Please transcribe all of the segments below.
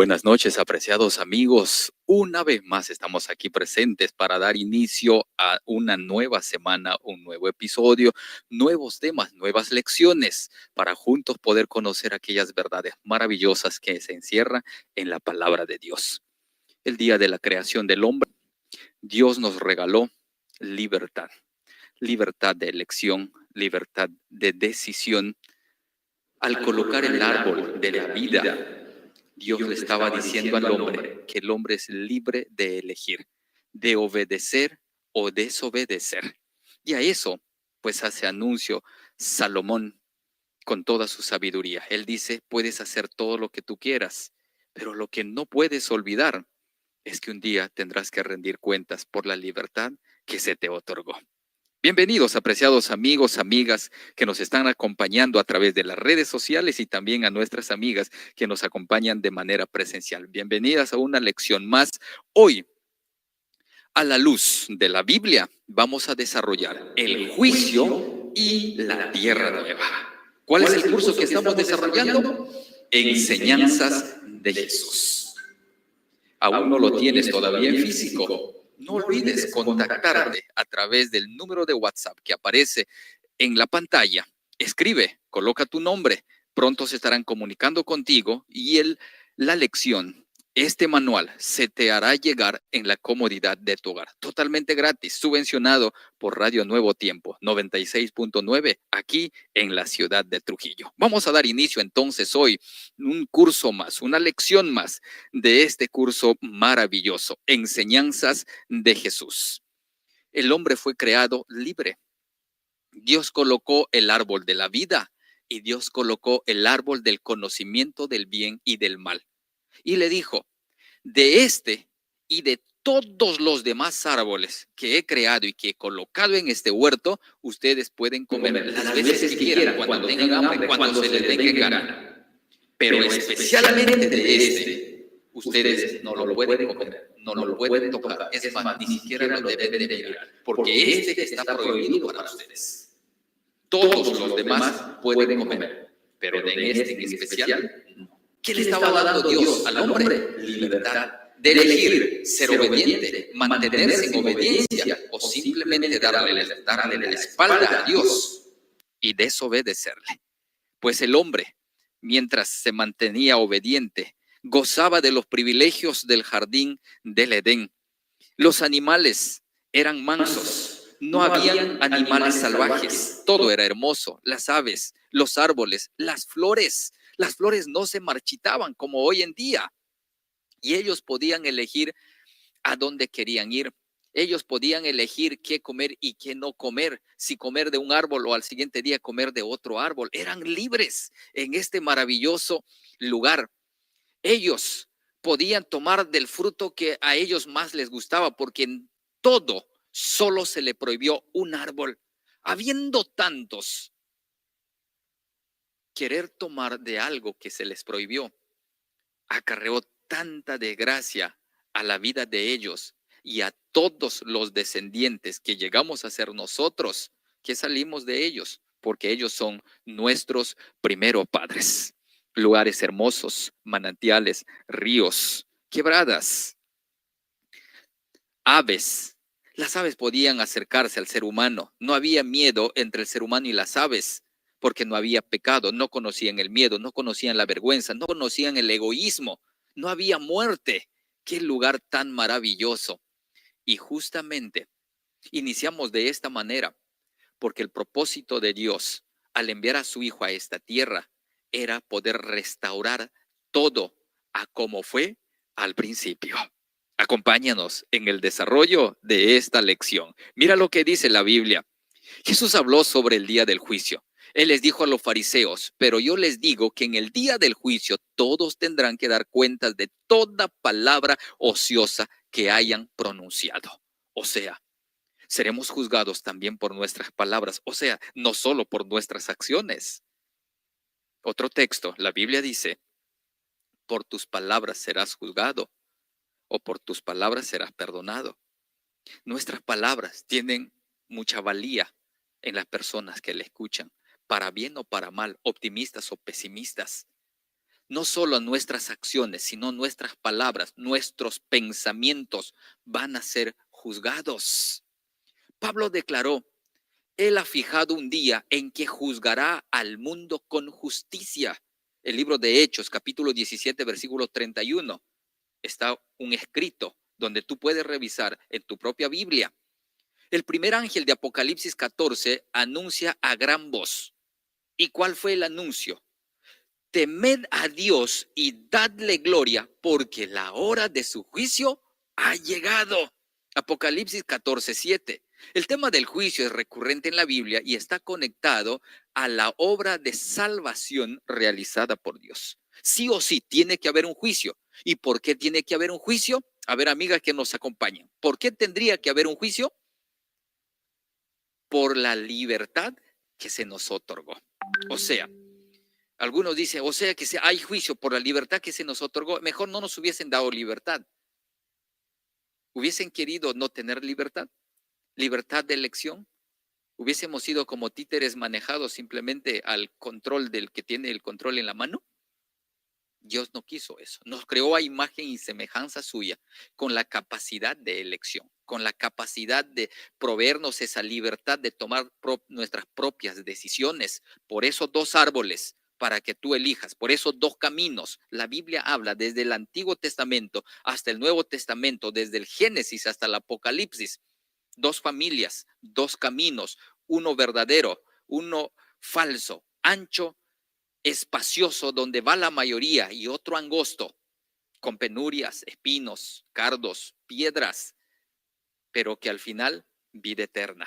Buenas noches, apreciados amigos. Una vez más estamos aquí presentes para dar inicio a una nueva semana, un nuevo episodio, nuevos temas, nuevas lecciones, para juntos poder conocer aquellas verdades maravillosas que se encierran en la palabra de Dios. El día de la creación del hombre, Dios nos regaló libertad, libertad de elección, libertad de decisión. Al colocar el árbol de la vida, Dios le estaba diciendo al hombre que el hombre es libre de elegir, de obedecer o desobedecer. Y a eso, pues hace anuncio Salomón con toda su sabiduría. Él dice, puedes hacer todo lo que tú quieras, pero lo que no puedes olvidar es que un día tendrás que rendir cuentas por la libertad que se te otorgó. Bienvenidos, apreciados amigos, amigas que nos están acompañando a través de las redes sociales y también a nuestras amigas que nos acompañan de manera presencial. Bienvenidas a una lección más. Hoy, a la luz de la Biblia, vamos a desarrollar el juicio y la tierra nueva. ¿Cuál es el curso que estamos desarrollando? Enseñanzas de Jesús. ¿Aún no lo tienes todavía en físico? No olvides contactarte a través del número de WhatsApp que aparece en la pantalla. Escribe, coloca tu nombre. Pronto se estarán comunicando contigo y la lección, este manual, se te hará llegar en la comodidad de tu hogar. Totalmente gratis, subvencionado por Radio Nuevo Tiempo, 96.9, aquí en la ciudad de Trujillo. Vamos a dar inicio entonces hoy un curso más, una lección más de este curso maravilloso, Enseñanzas de Jesús. El hombre fue creado libre. Dios colocó el árbol de la vida y Dios colocó el árbol del conocimiento del bien y del mal. Y le dijo, de este y de todos los demás árboles que he creado y que he colocado en este huerto, ustedes pueden comer las veces que quieran, cuando tengan hambre, cuando se les venga en gana. Pero especialmente de este, ustedes no lo pueden comer, no lo pueden tocar. Es más, ni siquiera lo deben de mirar, porque este está prohibido para ustedes. Todos los demás pueden comer, pero de este en especial, no. ¿Qué le estaba dando Dios al hombre? Libertad de elegir ser obediente, mantenerse en obediencia o simplemente darle la espalda a Dios y desobedecerle. Pues el hombre, mientras se mantenía obediente, gozaba de los privilegios del jardín del Edén. Los animales eran mansos. No habían animales salvajes, todo era hermoso, las aves, los árboles, las flores no se marchitaban como hoy en día y ellos podían elegir a dónde querían ir. Ellos podían elegir qué comer y qué no comer, si comer de un árbol o al siguiente día comer de otro árbol. Eran libres en este maravilloso lugar. Ellos podían tomar del fruto que a ellos más les gustaba, porque en todo solo se le prohibió un árbol. Habiendo tantos, querer tomar de algo que se les prohibió acarreó tanta desgracia a la vida de ellos y a todos los descendientes que llegamos a ser nosotros, que salimos de ellos, porque ellos son nuestros primeros padres. Lugares hermosos, manantiales, ríos, quebradas, aves. Las aves podían acercarse al ser humano. No había miedo entre el ser humano y las aves, porque no había pecado. No conocían el miedo, no conocían la vergüenza, no conocían el egoísmo. No había muerte. Qué lugar tan maravilloso. Y justamente iniciamos de esta manera, porque el propósito de Dios al enviar a su Hijo a esta tierra era poder restaurar todo a como fue al principio. Acompáñanos en el desarrollo de esta lección. Mira lo que dice la Biblia. Jesús habló sobre el día del juicio. Él les dijo a los fariseos, pero yo les digo que en el día del juicio todos tendrán que dar cuentas de toda palabra ociosa que hayan pronunciado. O sea, seremos juzgados también por nuestras palabras, o sea, no solo por nuestras acciones. Otro texto, la Biblia dice, por tus palabras serás juzgado o por tus palabras serás perdonado. Nuestras palabras tienen mucha valía en las personas que le escuchan, para bien o para mal, optimistas o pesimistas. No solo nuestras acciones, sino nuestras palabras, nuestros pensamientos van a ser juzgados. Pablo declaró: Él ha fijado un día en que juzgará al mundo con justicia. El libro de Hechos, capítulo 17, versículo 31. Está un escrito donde tú puedes revisar en tu propia Biblia. El primer ángel de Apocalipsis 14 anuncia a gran voz. ¿Y cuál fue el anuncio? Temed a Dios y dadle gloria, porque la hora de su juicio ha llegado. Apocalipsis 14:7. El tema del juicio es recurrente en la Biblia y está conectado a la obra de salvación realizada por Dios. Sí o sí tiene que haber un juicio. ¿Y por qué tiene que haber un juicio? A ver, amigas que nos acompañan. ¿Por qué tendría que haber un juicio? Por la libertad que se nos otorgó. O sea, algunos dicen, o sea que hay juicio por la libertad que se nos otorgó. Mejor no nos hubiesen dado libertad. ¿Hubiesen querido no tener libertad? ¿Libertad de elección? ¿Hubiésemos sido como títeres manejados simplemente al control del que tiene el control en la mano? Dios no quiso eso. Nos creó a imagen y semejanza suya, con la capacidad de elección, con la capacidad de proveernos esa libertad de tomar nuestras propias decisiones. Por esos dos árboles, para que tú elijas, por esos dos caminos. La Biblia habla desde el Antiguo Testamento hasta el Nuevo Testamento, desde el Génesis hasta el Apocalipsis. Dos familias, dos caminos, uno verdadero, uno falso, ancho, espacioso donde va la mayoría y otro angosto, con penurias, espinos, cardos, piedras, pero que al final vida eterna.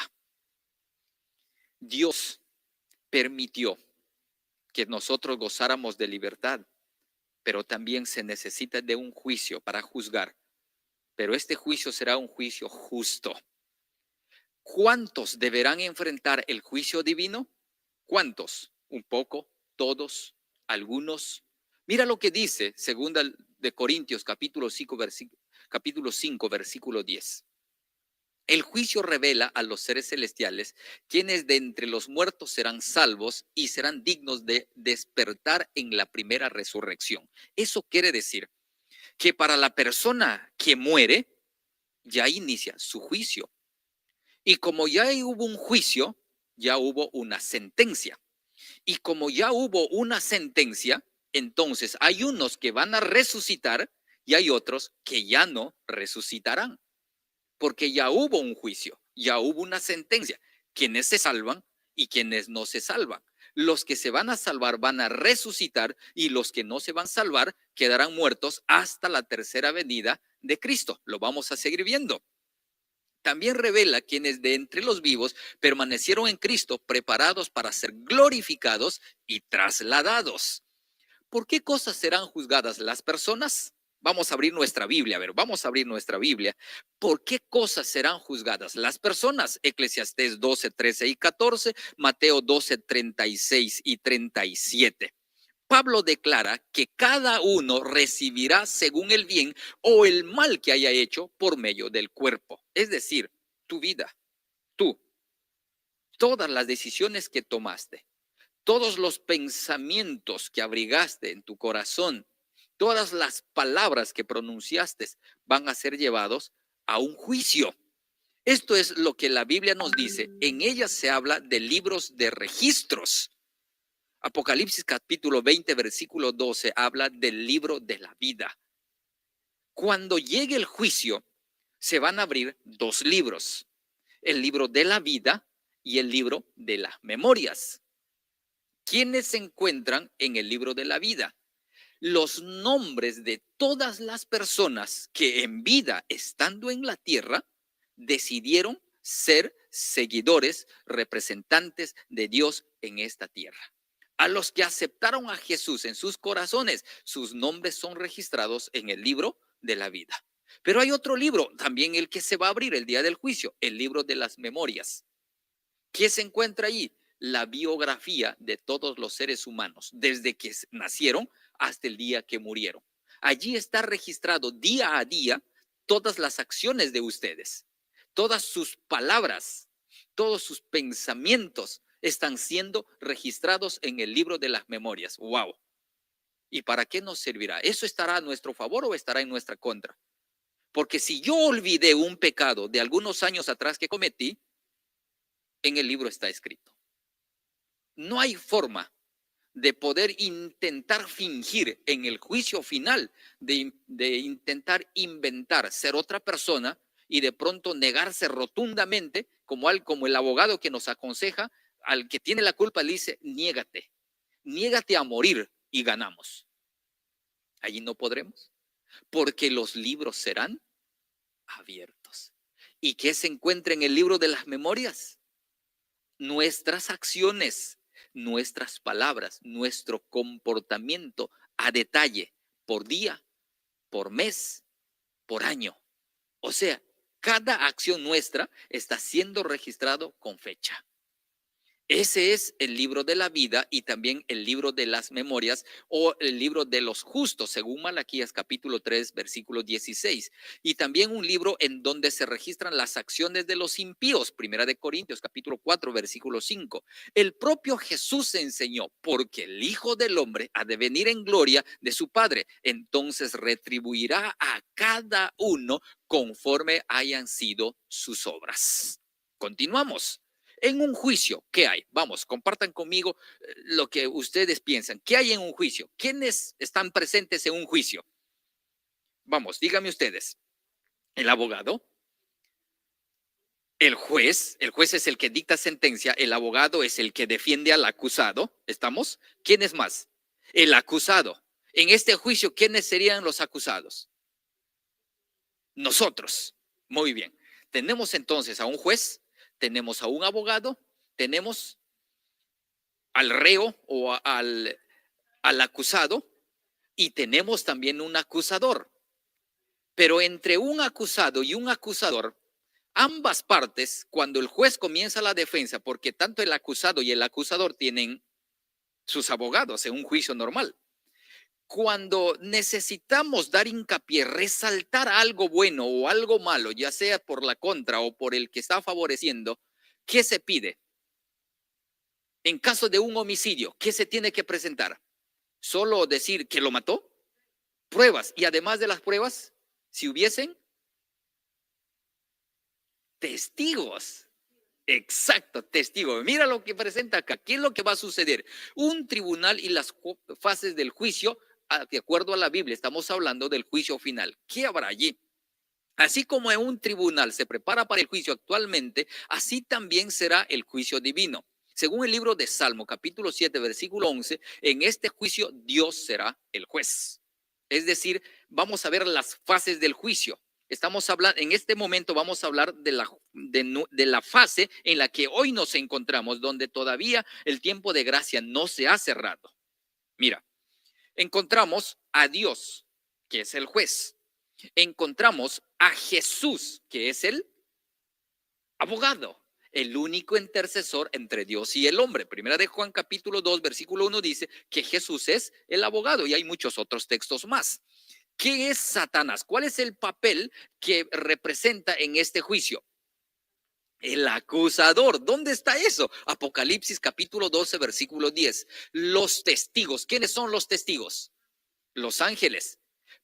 Dios permitió que nosotros gozáramos de libertad, pero también se necesita de un juicio para juzgar. Pero este juicio será un juicio justo. ¿Cuántos deberán enfrentar el juicio divino? ¿Cuántos? ¿Un poco? ¿Todos? ¿Algunos? Mira lo que dice segunda de Corintios capítulo 5, versículo 10. El juicio revela a los seres celestiales, quienes de entre los muertos serán salvos y serán dignos de despertar en la primera resurrección. Eso quiere decir que para la persona que muere, ya inicia su juicio. Y como ya hubo un juicio, ya hubo una sentencia. Y como ya hubo una sentencia, entonces hay unos que van a resucitar y hay otros que ya no resucitarán. Porque ya hubo un juicio, ya hubo una sentencia. Quienes se salvan y quienes no se salvan. Los que se van a salvar van a resucitar y los que no se van a salvar quedarán muertos hasta la tercera venida de Cristo. Lo vamos a seguir viendo. También revela quienes de entre los vivos permanecieron en Cristo, preparados para ser glorificados y trasladados. ¿Por qué cosas serán juzgadas las personas? Vamos a abrir nuestra Biblia, a ver, vamos a abrir nuestra Biblia. ¿Por qué cosas serán juzgadas las personas? Eclesiastés 12, 13 y 14, Mateo 12, 36 y 37. Pablo declara que cada uno recibirá según el bien o el mal que haya hecho por medio del cuerpo. Es decir, tu vida, tú, todas las decisiones que tomaste, todos los pensamientos que abrigaste en tu corazón, todas las palabras que pronunciaste van a ser llevados a un juicio. Esto es lo que la Biblia nos dice. En ella se habla de libros de registros. Apocalipsis capítulo 20, versículo 12 habla del libro de la vida. Cuando llegue el juicio, se van a abrir dos libros, el libro de la vida y el libro de las memorias. ¿Quiénes se encuentran en el libro de la vida? Los nombres de todas las personas que en vida, estando en la tierra, decidieron ser seguidores, representantes de Dios en esta tierra. A los que aceptaron a Jesús en sus corazones, sus nombres son registrados en el libro de la vida. Pero hay otro libro, también el que se va a abrir el día del juicio, el libro de las memorias. ¿Qué se encuentra ahí? La biografía de todos los seres humanos, desde que nacieron hasta el día que murieron. Allí está registrado día a día todas las acciones de ustedes, todas sus palabras, todos sus pensamientos están siendo registrados en el libro de las memorias. ¡Wow! ¿Y para qué nos servirá? ¿Eso estará a nuestro favor o estará en nuestra contra? Porque si yo olvidé un pecado de algunos años atrás que cometí, en el libro está escrito. No hay forma de poder intentar fingir en el juicio final, de intentar inventar ser otra persona y de pronto negarse rotundamente, como el abogado que nos aconseja, al que tiene la culpa le dice, niégate a morir y ganamos. Allí no podremos, porque los libros serán abiertos. ¿Y qué se encuentra en el libro de las memorias? Nuestras acciones, nuestras palabras, nuestro comportamiento a detalle, por día, por mes, por año. O sea, cada acción nuestra está siendo registrado con fecha. Ese es el libro de la vida y también el libro de las memorias o el libro de los justos, según Malaquías capítulo 3, versículo 16. Y también un libro en donde se registran las acciones de los impíos, Primera de Corintios capítulo 4, versículo 5. El propio Jesús enseñó, porque el Hijo del Hombre ha de venir en gloria de su Padre, entonces retribuirá a cada uno conforme hayan sido sus obras. Continuamos. En un juicio, ¿qué hay? Vamos, compartan conmigo lo que ustedes piensan. ¿Qué hay en un juicio? ¿Quiénes están presentes en un juicio? Vamos, díganme ustedes. El abogado, el juez es el que dicta sentencia, el abogado es el que defiende al acusado. ¿Estamos? ¿Quién es más? El acusado. En este juicio, ¿quiénes serían los acusados? Nosotros. Muy bien. Tenemos entonces a un juez, tenemos a un abogado, tenemos al reo o al acusado y tenemos también un acusador. Pero entre un acusado y un acusador, ambas partes, cuando el juez comienza la defensa, porque tanto el acusado y el acusador tienen sus abogados en un juicio normal, cuando necesitamos dar hincapié, resaltar algo bueno o algo malo, ya sea por la contra o por el que está favoreciendo, ¿qué se pide? En caso de un homicidio, ¿qué se tiene que presentar? ¿Solo decir que lo mató? Pruebas. Y además de las pruebas, si hubiesen testigos. Exacto, testigos. Mira lo que presenta acá. ¿Qué es lo que va a suceder? Un tribunal y las fases del juicio, de acuerdo a la Biblia, estamos hablando del juicio final. ¿Qué habrá allí? Así como en un tribunal se prepara para el juicio actualmente, así también será el juicio divino. Según el libro de Salmo, capítulo 7, versículo 11, en este juicio Dios será el juez. Es decir, vamos a ver las fases del juicio. Estamos hablando, en este momento vamos a hablar de la fase en la que hoy nos encontramos, donde todavía el tiempo de gracia no se ha cerrado. Mira, encontramos a Dios, que es el juez. Encontramos a Jesús, que es el abogado, el único intercesor entre Dios y el hombre. Primera de Juan capítulo 2, versículo 1 dice que Jesús es el abogado y hay muchos otros textos más. ¿Qué es Satanás? ¿Cuál es el papel que representa en este juicio? El acusador. ¿Dónde está eso? Apocalipsis capítulo 12, versículo 10. Los testigos. ¿Quiénes son los testigos? Los ángeles.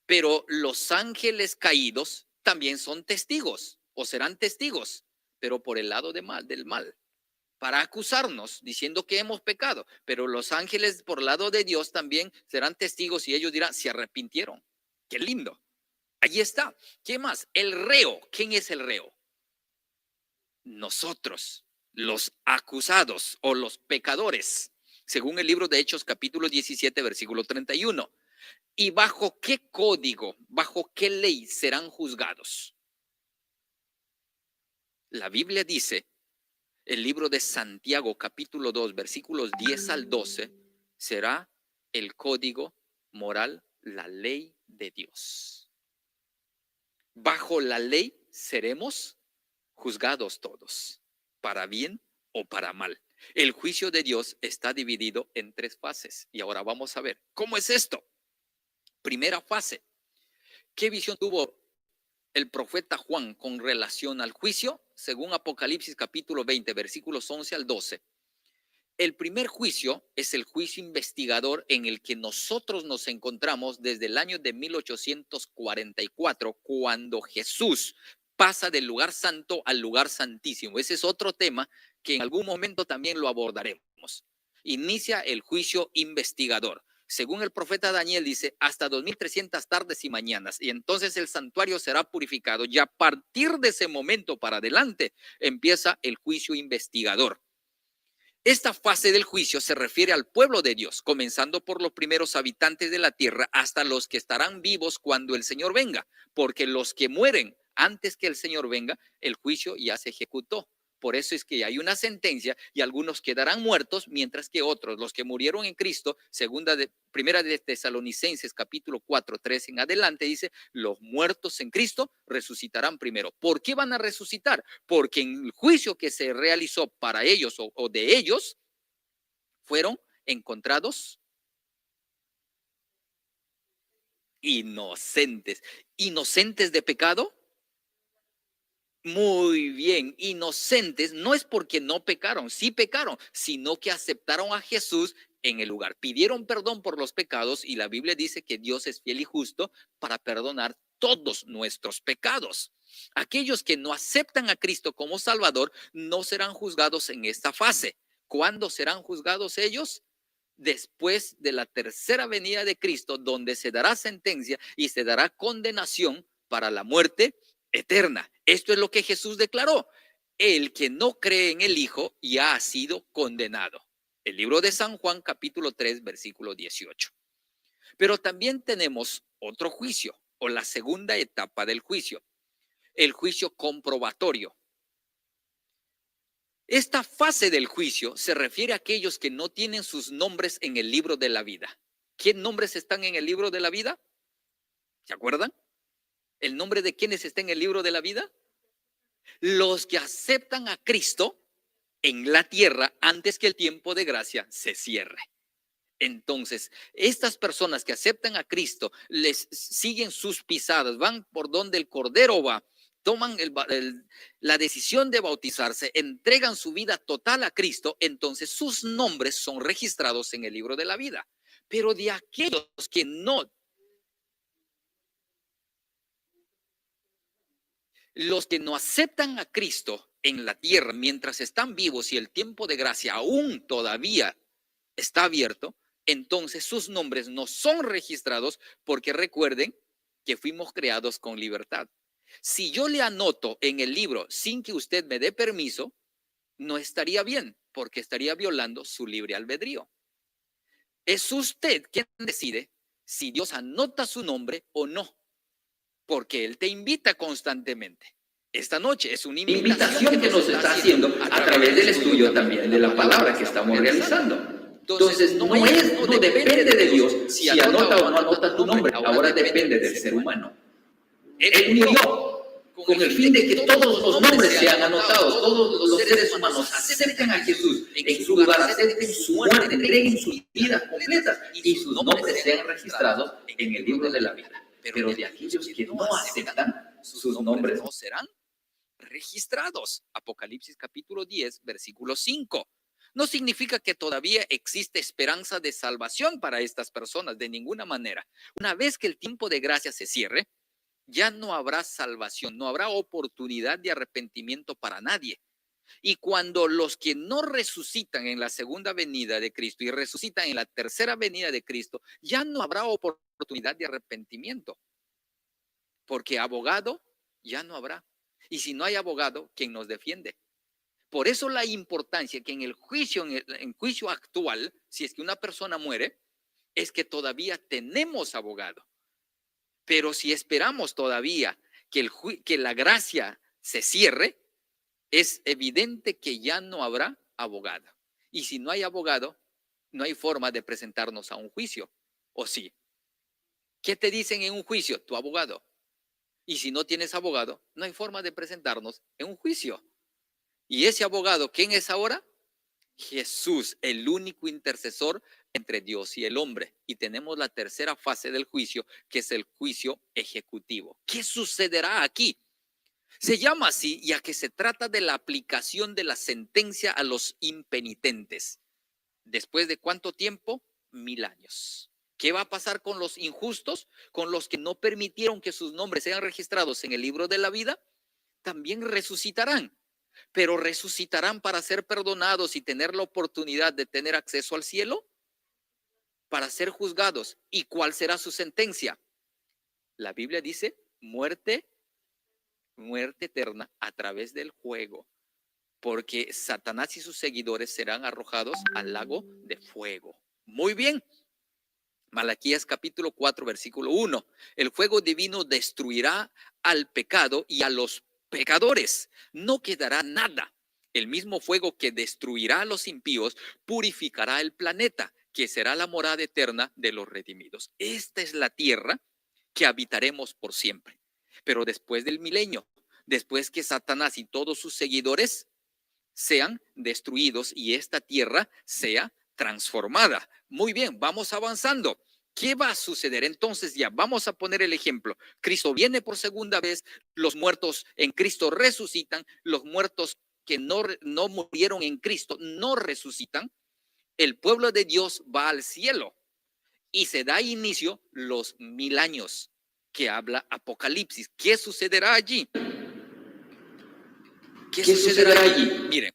Pero los ángeles caídos también son testigos o serán testigos, pero por el lado del mal, para acusarnos diciendo que hemos pecado. Pero los ángeles por el lado de Dios también serán testigos y ellos dirán, se arrepintieron. Qué lindo. Allí está. ¿Qué más? El reo. ¿Quién es el reo? Nosotros, los acusados o los pecadores, según el libro de Hechos capítulo 17, versículo 31. ¿Y bajo qué código, bajo qué ley serán juzgados? La Biblia dice, el libro de Santiago capítulo 2, versículos 10 al 12, será el código moral, la ley de Dios. Bajo la ley seremos juzgados todos, para bien o para mal. El juicio de Dios está dividido en tres fases. Y ahora vamos a ver, ¿cómo es esto? Primera fase. ¿Qué visión tuvo el profeta Juan con relación al juicio? Según Apocalipsis capítulo 20, versículos 11 al 12. El primer juicio es el juicio investigador en el que nosotros nos encontramos desde el año de 1844, cuando Jesús pasa del lugar santo al lugar santísimo. Ese es otro tema que en algún momento también lo abordaremos. Inicia el juicio investigador. Según el profeta Daniel dice, hasta 2300 tardes y mañanas, y entonces el santuario será purificado, y a partir de ese momento para adelante empieza el juicio investigador. Esta fase del juicio se refiere al pueblo de Dios, comenzando por los primeros habitantes de la tierra hasta los que estarán vivos cuando el Señor venga, porque los que mueren antes que el Señor venga, el juicio ya se ejecutó. Por eso es que hay una sentencia y algunos quedarán muertos, mientras que otros, los que murieron en Cristo, primera de Tesalonicenses capítulo 4, 3 en adelante, dice, los muertos en Cristo resucitarán primero. ¿Por qué van a resucitar? Porque en el juicio que se realizó para ellos o de ellos, fueron encontrados inocentes. ¿Inocentes de pecado? Muy bien, inocentes no es porque no pecaron, sí pecaron, sino que aceptaron a Jesús en el lugar. Pidieron perdón por los pecados y la Biblia dice que Dios es fiel y justo para perdonar todos nuestros pecados. Aquellos que no aceptan a Cristo como Salvador no serán juzgados en esta fase. ¿Cuándo serán juzgados ellos? Después de la tercera venida de Cristo, donde se dará sentencia y se dará condenación para la muerte eterna. Esto es lo que Jesús declaró. El que no cree en el Hijo ya ha sido condenado. El libro de San Juan, capítulo 3, versículo 18. Pero también tenemos otro juicio, o la segunda etapa del juicio, el juicio comprobatorio. Esta fase del juicio se refiere a aquellos que no tienen sus nombres en el libro de la vida. ¿Qué nombres están en el libro de la vida? ¿Se acuerdan? ¿El nombre de quiénes está en el libro de la vida? Los que aceptan a Cristo en la tierra antes que el tiempo de gracia se cierre. Entonces, estas personas que aceptan a Cristo, les siguen sus pisadas, van por donde el Cordero va, toman la decisión de bautizarse, entregan su vida total a Cristo, entonces sus nombres son registrados en el libro de la vida. Pero de aquellos que no, los que no aceptan a Cristo en la tierra mientras están vivos y el tiempo de gracia aún todavía está abierto, entonces sus nombres no son registrados, porque recuerden que fuimos creados con libertad. Si yo le anoto en el libro sin que usted me dé permiso, no estaría bien, porque estaría violando su libre albedrío. Es usted quien decide si Dios anota su nombre o no, porque Él te invita constantemente. Esta noche es una invitación que nos está haciendo a través del estudio también de la palabra que estamos realizando. Entonces, no depende de Dios si anota o no anota tu nombre, ahora depende del ser humano. Él unió con el fin de que todos los nombres sean anotados, todos los seres humanos acepten a Jesús en su lugar, acepten su muerte, entreguen sus vidas completas y sus nombres sean registrados en el libro de la vida. Pero de aquellos que no aceptan, sus nombres no serán registrados. Apocalipsis capítulo 10, versículo 5. No significa que todavía existe esperanza de salvación para estas personas, de ninguna manera. Una vez que el tiempo de gracia se cierre, ya no habrá salvación, no habrá oportunidad de arrepentimiento para nadie. Y cuando los que no resucitan en la segunda venida de Cristo y resucitan en la tercera venida de Cristo, ya no habrá oportunidad de arrepentimiento, porque abogado ya no habrá. Y si no hay abogado, ¿quién nos defiende? Por eso la importancia que en el juicio, en juicio actual, si es que una persona muere, es que todavía tenemos abogado. Pero si esperamos todavía que la gracia se cierre, es evidente que ya no habrá abogado. Y si no hay abogado, no hay forma de presentarnos a un juicio. ¿O sí? ¿Qué te dicen en un juicio? Tu abogado. Y si no tienes abogado, no hay forma de presentarnos en un juicio. ¿Y ese abogado quién es ahora? Jesús, el único intercesor entre Dios y el hombre. Y tenemos la tercera fase del juicio, que es el juicio ejecutivo. ¿Qué sucederá aquí? Se llama así ya que se trata de la aplicación de la sentencia a los impenitentes. ¿Después de cuánto tiempo? 1000 años. ¿Qué va a pasar con los injustos? Con los que no permitieron que sus nombres sean registrados en el libro de la vida. También resucitarán, pero resucitarán para ser perdonados y tener la oportunidad de tener acceso al cielo, para ser juzgados. ¿Y cuál será su sentencia? La Biblia dice muerte eterna a través del fuego, porque Satanás y sus seguidores serán arrojados al lago de fuego. Muy bien. Malaquías capítulo 4, versículo 1. El fuego divino destruirá al pecado y a los pecadores. No quedará nada. El mismo fuego que destruirá a los impíos purificará el planeta, que será la morada eterna de los redimidos. Esta es la tierra que habitaremos por siempre. Pero después del milenio, después que Satanás y todos sus seguidores sean destruidos y esta tierra sea transformada. Muy bien, vamos avanzando. ¿Qué va a suceder? Entonces ya vamos a poner el ejemplo. Cristo viene por segunda vez, los muertos en Cristo resucitan, los muertos que no murieron en Cristo no resucitan. El pueblo de Dios va al cielo y se da inicio los 1000 años que habla Apocalipsis. ¿Qué sucederá allí? ¿Qué sucederá allí? Miren,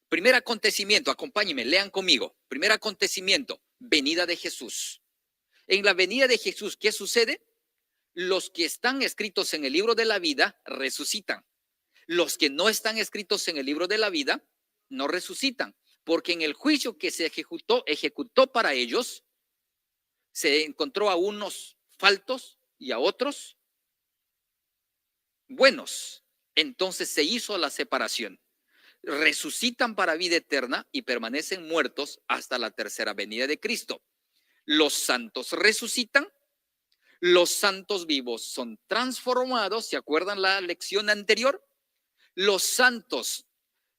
primer acontecimiento, acompáñenme, lean conmigo. Primer acontecimiento, venida de Jesús. En la venida de Jesús, ¿qué sucede? Los que están escritos en el libro de la vida resucitan. Los que no están escritos en el libro de la vida no resucitan, porque en el juicio que se ejecutó para ellos, se encontró a unos faltos y a otros buenos. Entonces se hizo la separación. Resucitan para vida eterna y permanecen muertos hasta la tercera venida de Cristo. Los santos resucitan, los santos vivos son transformados. ¿Se acuerdan la lección anterior? Los santos,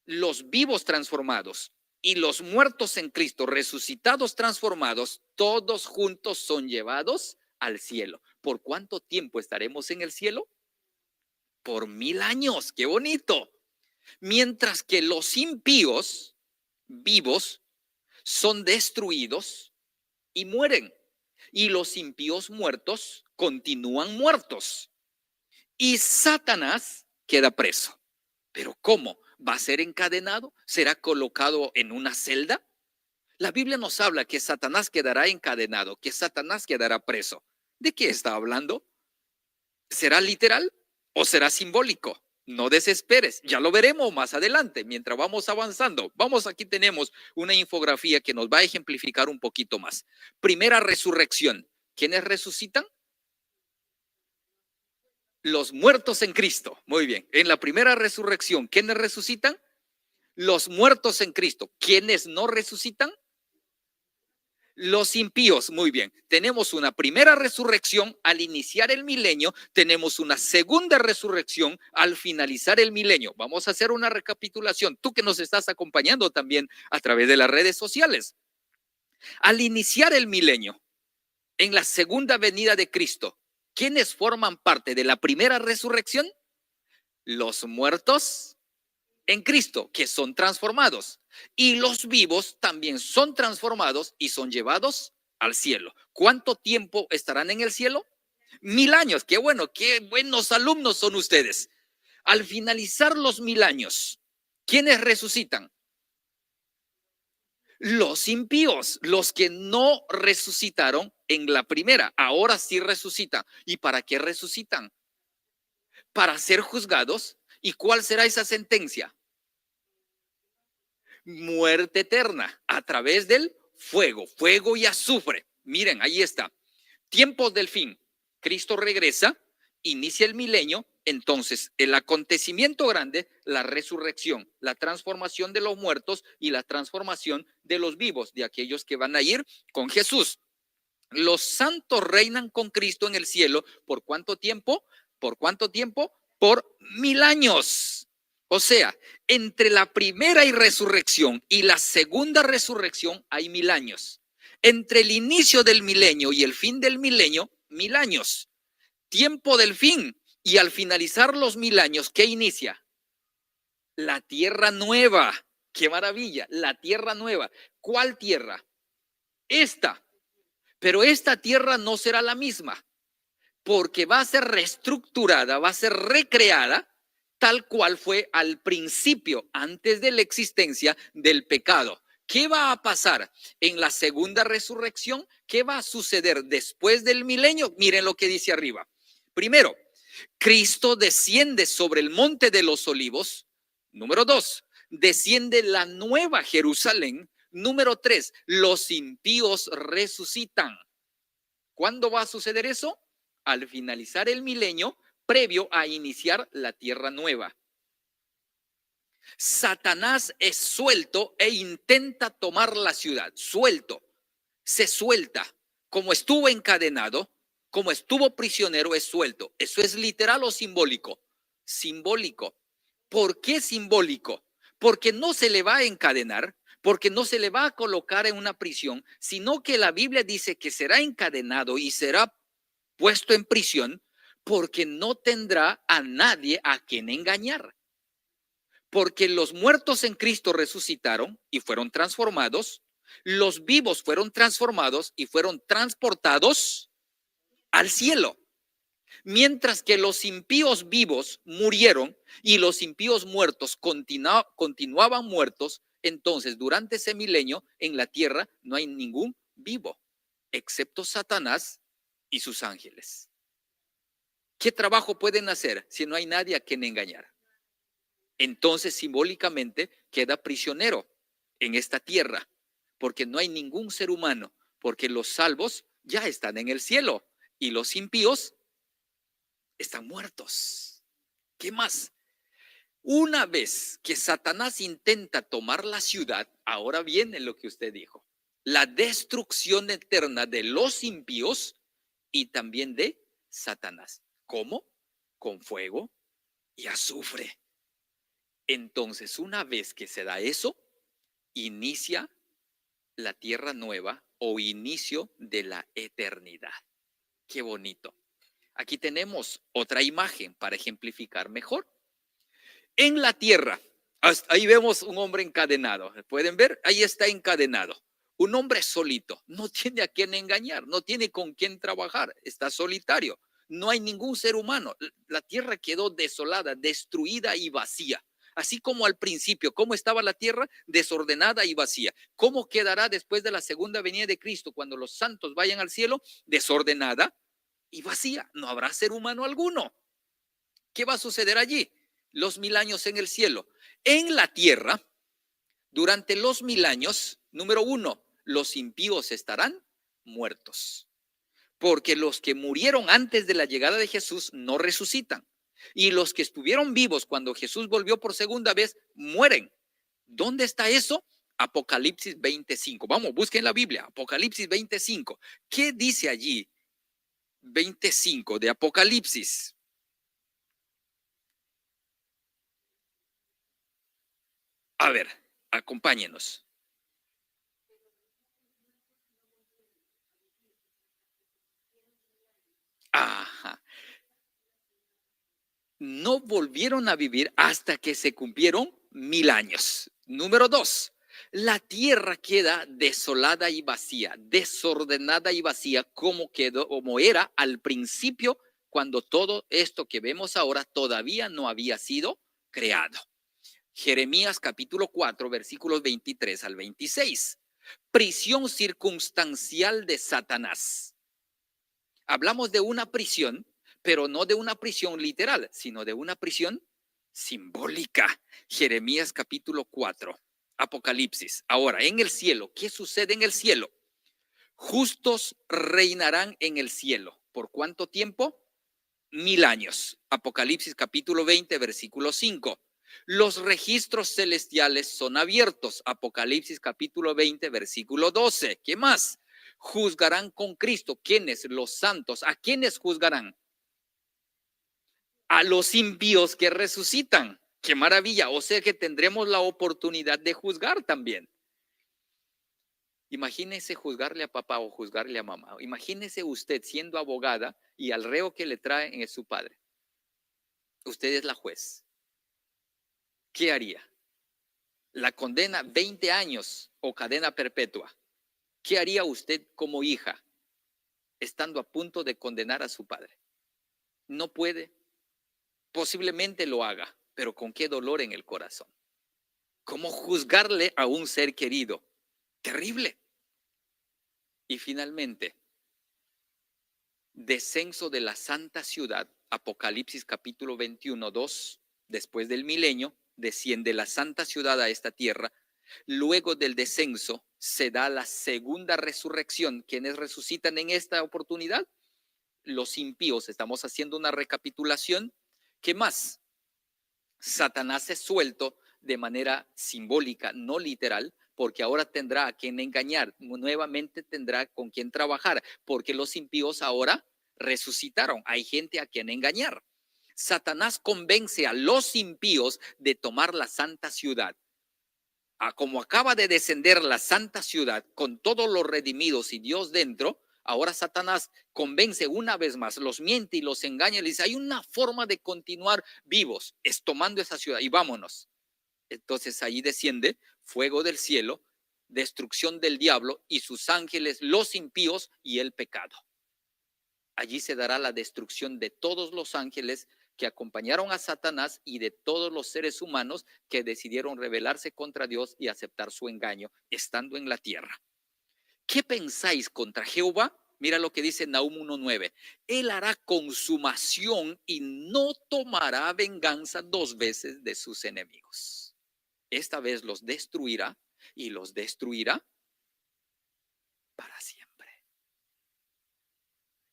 los vivos transformados y los muertos en Cristo resucitados transformados, todos juntos son llevados al cielo. ¿Por cuánto tiempo estaremos en el cielo? Por 1000 años. ¡Qué bonito! Mientras que los impíos vivos son destruidos y mueren. Y los impíos muertos continúan muertos. Y Satanás queda preso. ¿Pero cómo? ¿Va a ser encadenado? ¿Será colocado en una celda? La Biblia nos habla que Satanás quedará encadenado, que Satanás quedará preso. ¿De qué está hablando? ¿Será literal o será simbólico? No desesperes, ya lo veremos más adelante mientras vamos avanzando. Vamos, aquí tenemos una infografía que nos va a ejemplificar un poquito más. Primera resurrección. ¿Quiénes resucitan? Los muertos en Cristo. Muy bien. En la primera resurrección, ¿quiénes resucitan? Los muertos en Cristo. ¿Quiénes no resucitan? Los impíos. Muy bien. Tenemos una primera resurrección al iniciar el milenio. Tenemos una segunda resurrección al finalizar el milenio. Vamos a hacer una recapitulación. Tú que nos estás acompañando también a través de las redes sociales. Al iniciar el milenio, en la segunda venida de Cristo, ¿quiénes forman parte de la primera resurrección? Los muertos en Cristo, que son transformados. Y los vivos también son transformados y son llevados al cielo. ¿Cuánto tiempo estarán en el cielo? 1000 años. Qué bueno, qué buenos alumnos son ustedes. Al finalizar los 1000 años, ¿quiénes resucitan? Los impíos, los que no resucitaron en la primera, ahora sí resucitan. ¿Y para qué resucitan? Para ser juzgados. ¿Y cuál será esa sentencia? Muerte eterna a través del fuego y azufre. Miren, ahí está. Tiempos del fin. Cristo regresa, inicia el milenio. Entonces, el acontecimiento grande, la resurrección, la transformación de los muertos y la transformación de los vivos, de aquellos que van a ir con Jesús. Los santos reinan con Cristo en el cielo. ¿Por cuánto tiempo? ¿Por cuánto tiempo? Por 1000 años. O sea, entre la primera resurrección y la segunda resurrección hay 1000 años. Entre el inicio del milenio y el fin del milenio, 1000 años. Tiempo del fin. Y al finalizar los 1000 años, ¿qué inicia? La tierra nueva. ¡Qué maravilla! La tierra nueva. ¿Cuál tierra? Esta. Pero esta tierra no será la misma, porque va a ser reestructurada, va a ser recreada tal cual fue al principio, antes de la existencia del pecado. ¿Qué va a pasar en la segunda resurrección? ¿Qué va a suceder después del milenio? Miren lo que dice arriba. Primero, Cristo desciende sobre el monte de los olivos. Número 2, desciende la nueva Jerusalén. Número 3, los impíos resucitan. ¿Cuándo va a suceder eso? Al finalizar el milenio, previo a iniciar la tierra nueva. Satanás es suelto e intenta tomar la ciudad. Suelto, se suelta. Como estuvo encadenado, como estuvo prisionero, es suelto. ¿Eso es literal o simbólico? Simbólico. ¿Por qué simbólico? Porque no se le va a encadenar, porque no se le va a colocar en una prisión, sino que la Biblia dice que será encadenado y será puesto en prisión porque no tendrá a nadie a quien engañar. Porque los muertos en Cristo resucitaron y fueron transformados, los vivos fueron transformados y fueron transportados al cielo. Mientras que los impíos vivos murieron y los impíos muertos continuaban muertos, entonces durante ese milenio en la tierra no hay ningún vivo, excepto Satanás y sus ángeles. ¿Qué trabajo pueden hacer si no hay nadie a quien engañar? Entonces simbólicamente queda prisionero en esta tierra, porque no hay ningún ser humano, porque los salvos ya están en el cielo y los impíos están muertos. ¿Qué más? Una vez que Satanás intenta tomar la ciudad, ahora viene lo que usted dijo, la destrucción eterna de los impíos y también de Satanás. ¿Cómo? Con fuego y azufre. Entonces, una vez que se da eso, inicia la tierra nueva o inicio de la eternidad. Qué bonito. Aquí tenemos otra imagen para ejemplificar mejor. En la tierra, ahí vemos un hombre encadenado. ¿Pueden ver? Ahí está encadenado. Un hombre solito. No tiene a quién engañar, no tiene con quién trabajar. Está solitario. No hay ningún ser humano. La tierra quedó desolada, destruida y vacía. Así como al principio, ¿cómo estaba la tierra? Desordenada y vacía. ¿Cómo quedará después de la segunda venida de Cristo cuando los santos vayan al cielo? Desordenada y vacía. No habrá ser humano alguno. ¿Qué va a suceder allí? Los 1000 años en el cielo. En la tierra, durante los 1000 años, número 1, los impíos estarán muertos. Porque los que murieron antes de la llegada de Jesús no resucitan. Y los que estuvieron vivos cuando Jesús volvió por segunda vez, mueren. ¿Dónde está eso? Apocalipsis 25. Vamos, busquen la Biblia. Apocalipsis 25. ¿Qué dice allí? 25 de Apocalipsis. A ver, acompáñenos. Ajá. No volvieron a vivir hasta que se cumplieron 1000 años. Número 2, la tierra queda desolada y vacía, desordenada y vacía como quedó, como era al principio, cuando todo esto que vemos ahora todavía no había sido creado. Jeremías capítulo 4, versículos 23 al 26. Prisión circunstancial de Satanás. Hablamos de una prisión, pero no de una prisión literal, sino de una prisión simbólica. Jeremías capítulo 4, Apocalipsis. Ahora, en el cielo, ¿qué sucede en el cielo? Justos reinarán en el cielo. ¿Por cuánto tiempo? 1000 años. Apocalipsis capítulo 20, versículo 5. Los registros celestiales son abiertos. Apocalipsis capítulo 20, versículo 12. ¿Qué más? Juzgarán con Cristo. ¿Quiénes? Los santos. ¿A quiénes juzgarán? A los impíos que resucitan. ¡Qué maravilla! O sea que tendremos la oportunidad de juzgar también. Imagínese juzgarle a papá o juzgarle a mamá. Imagínese usted siendo abogada y al reo que le traen es su padre. Usted es la juez. ¿Qué haría? la condena 20 años o cadena perpetua. ¿Qué haría usted como hija estando a punto de condenar a su padre? No puede. Posiblemente lo haga, pero con qué dolor en el corazón. ¿Cómo juzgarle a un ser querido? Terrible. Y finalmente, descenso de la santa ciudad, Apocalipsis capítulo 21, 2, después del milenio, desciende la santa ciudad a esta tierra. Luego del descenso se da la segunda resurrección. ¿Quiénes resucitan en esta oportunidad? Los impíos. Estamos haciendo una recapitulación. ¿Qué más? Satanás es suelto de manera simbólica, no literal, porque ahora tendrá a quien engañar, nuevamente tendrá con quien trabajar, porque los impíos ahora resucitaron, hay gente a quien engañar. Satanás convence a los impíos de tomar la santa ciudad. Como acaba de descender la santa ciudad con todos los redimidos y Dios dentro, ahora Satanás convence una vez más, los miente y los engaña y les dice, hay una forma de continuar vivos, es tomando esa ciudad y vámonos. Entonces ahí desciende fuego del cielo, destrucción del diablo y sus ángeles, los impíos y el pecado. Allí se dará la destrucción de todos los ángeles que acompañaron a Satanás y de todos los seres humanos que decidieron rebelarse contra Dios y aceptar su engaño estando en la tierra. ¿Qué pensáis contra Jehová? Mira lo que dice Nahum 1:9. Él hará consumación y no tomará venganza 2 veces de sus enemigos. Esta vez los destruirá y los destruirá para siempre.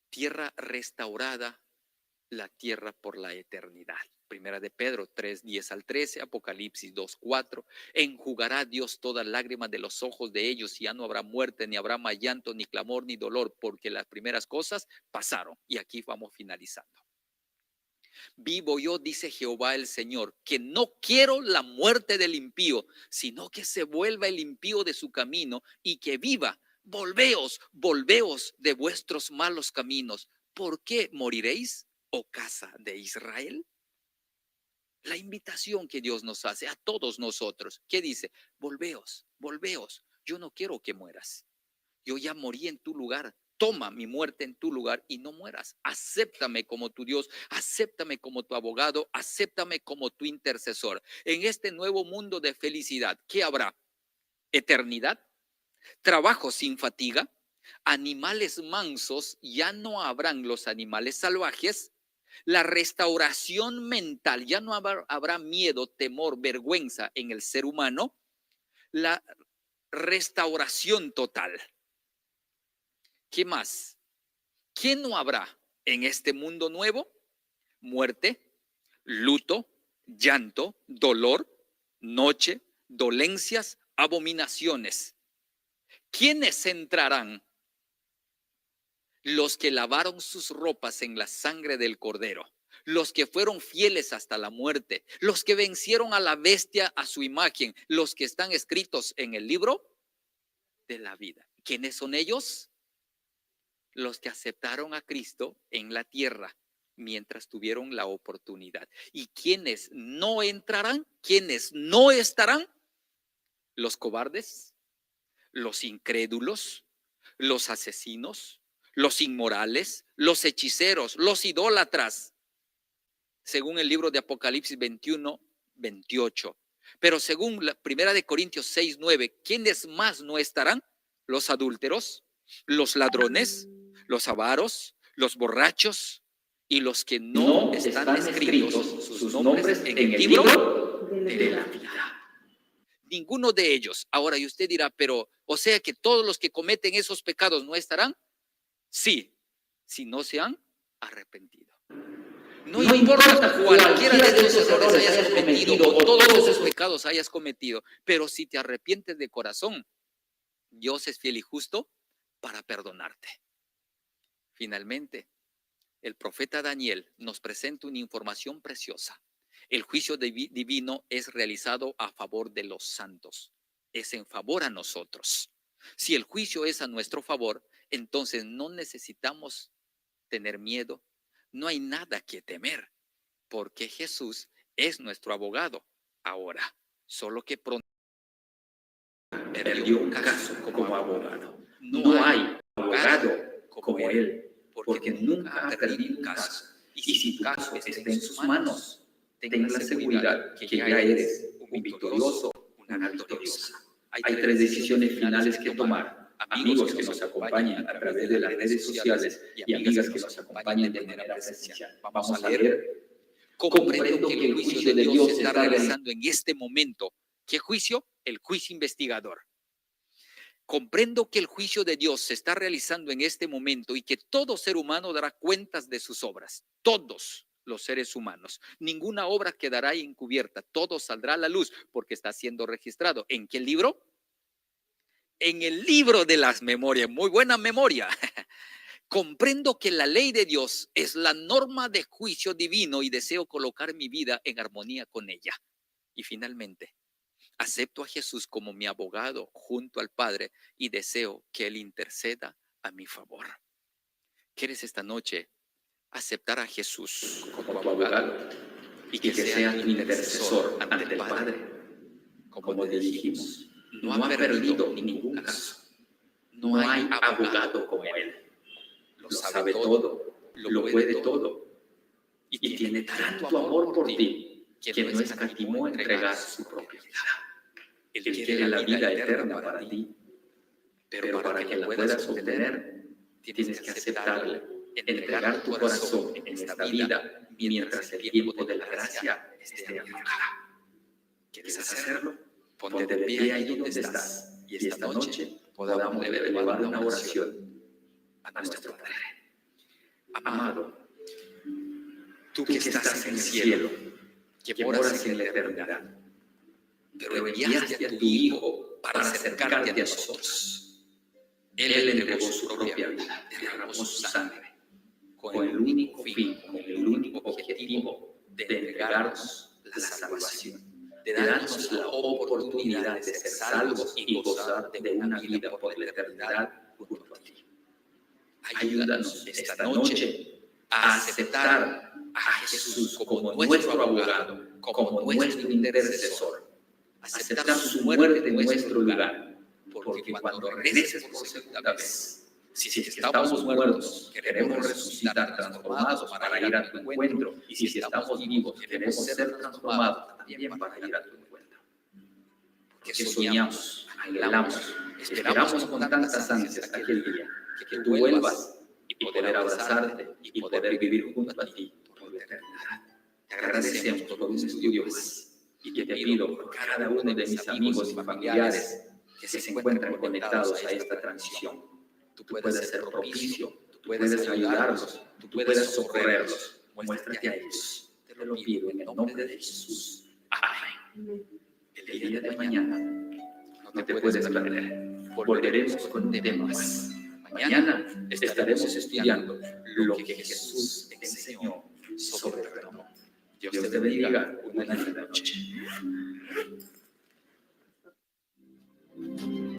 Tierra restaurada, la tierra por la eternidad. Primera de Pedro 3:10-13, Apocalipsis 2:4. Enjugará Dios toda lágrima de los ojos de ellos y ya no habrá muerte, ni habrá más llanto, ni clamor, ni dolor, porque las primeras cosas pasaron. Y aquí vamos finalizando. Vivo yo, dice Jehová el Señor, que no quiero la muerte del impío, sino que se vuelva el impío de su camino y que viva. Volveos, volveos de vuestros malos caminos. ¿Por qué moriréis, oh casa de Israel? La invitación que Dios nos hace a todos nosotros. ¿Qué dice? Volveos, volveos. Yo no quiero que mueras. Yo ya morí en tu lugar. Toma mi muerte en tu lugar y no mueras. Acéptame como tu Dios, acéptame como tu abogado, acéptame como tu intercesor. En este nuevo mundo de felicidad, ¿qué habrá? Eternidad, trabajo sin fatiga, animales mansos, ya no habrán los animales salvajes, la restauración mental, ya no habrá miedo, temor, vergüenza en el ser humano, la restauración total. ¿Qué más? ¿Qué no habrá en este mundo nuevo? Muerte, luto, llanto, dolor, noche, dolencias, abominaciones. ¿Quiénes entrarán? Los que lavaron sus ropas en la sangre del Cordero, los que fueron fieles hasta la muerte, los que vencieron a la bestia a su imagen, los que están escritos en el libro de la vida. ¿Quiénes son ellos? Los que aceptaron a Cristo en la tierra mientras tuvieron la oportunidad. ¿Y quiénes no entrarán? ¿Quiénes no estarán? Los cobardes, los incrédulos, los asesinos, los inmorales, los hechiceros, los idólatras, según el libro de Apocalipsis 21-28. Pero según la primera de Corintios 6:9, ¿quiénes más no estarán? Los adúlteros, los ladrones, los avaros, los borrachos y los que no están escritos sus nombres en el libro de la vida. Ninguno de ellos. Ahora, y usted dirá, pero, o sea que todos los que cometen esos pecados no estarán. Sí, si no se han arrepentido. No importa cualquiera de esos errores hayas cometido o todos esos pecados hayas cometido, pero si te arrepientes de corazón, Dios es fiel y justo para perdonarte. Finalmente, el profeta Daniel nos presenta una información preciosa. El juicio divino es realizado a favor de los santos, es en favor a nosotros. Si el juicio es a nuestro favor, entonces no necesitamos tener miedo, no hay nada que temer, porque Jesús es nuestro abogado ahora, solo que pronto perdió un caso como abogado. No hay abogado como él, porque nunca ha perdido un caso. Y si tu caso está en sus manos, ten la seguridad que ya eres un victorioso, una victoriosa. Hay 3 decisiones finales que tomar. Amigos que nos acompañen a través de las redes sociales y amigas que nos acompañen de manera presencial. Vamos a leer. Comprendo que el juicio de Dios se está realizando en este momento. ¿Qué juicio? El juicio investigador. Comprendo que el juicio de Dios se está realizando en este momento y que todo ser humano dará cuentas de sus obras. Todos los seres humanos. Ninguna obra quedará encubierta. Todo saldrá a la luz porque está siendo registrado. ¿En qué libro? En el libro de las memorias. Muy buena memoria. Comprendo que la ley de Dios es la norma de juicio divino y deseo colocar mi vida en armonía con ella. Y finalmente, acepto a Jesús como mi abogado junto al Padre y deseo que Él interceda a mi favor. ¿Quieres esta noche aceptar a Jesús como abogado y que sea tu intercesor ante el Padre? Como le dijimos, no ha perdido ningún caso. No hay abogado como Él. Lo sabe todo, lo puede todo y tiene tanto amor por ti que no escatimó entregar su propia vida. Él quiere la vida eterna para ti, pero para que la puedas obtener, tienes que aceptarle, entregar tu corazón en esta vida mientras el tiempo de la gracia esté acá. ¿Quieres hacerlo? Ponte de pie ahí donde estás y esta noche podamos elevar una oración a nuestro Padre. Amado, tú que estás en el cielo, que moras en la eternidad, pero enviaste a tu Hijo para acercarte a nosotros. Él entregó su propia vida, derramó su sangre, con el único fin, con el único objetivo de entregarnos la salvación, de darnos la oportunidad de ser salvos y gozar de una vida por la eternidad junto a ti. Ayúdanos esta noche a aceptar a Jesús como nuestro abogado, como nuestro intercesor, aceptar su muerte en nuestro lugar, porque cuando regreses por segunda vez, si estamos muertos, queremos resucitar transformados para ir a tu encuentro, y si estamos vivos, queremos ser transformados también para ir a tu encuentro. Porque soñamos, anhelamos, esperamos con tantas ansias aquel día, que tú vuelvas y poder abrazarte y poder vivir junto a ti por la eternidad. Te agradecemos por un estudio más y te pido por cada uno de mis amigos y familiares que se encuentran conectados a esta transmisión. Tú puedes ser propicio, tú puedes ayudarlos, tú puedes socorrerlos. Muéstrate a ellos. Te lo pido en el nombre de Jesús. Amén. El día de mañana no te puedes perder. Volveremos con un tema más. Mañana estaremos estudiando lo que Jesús enseñó sobre el perdón. Dios te bendiga. Una linda noche.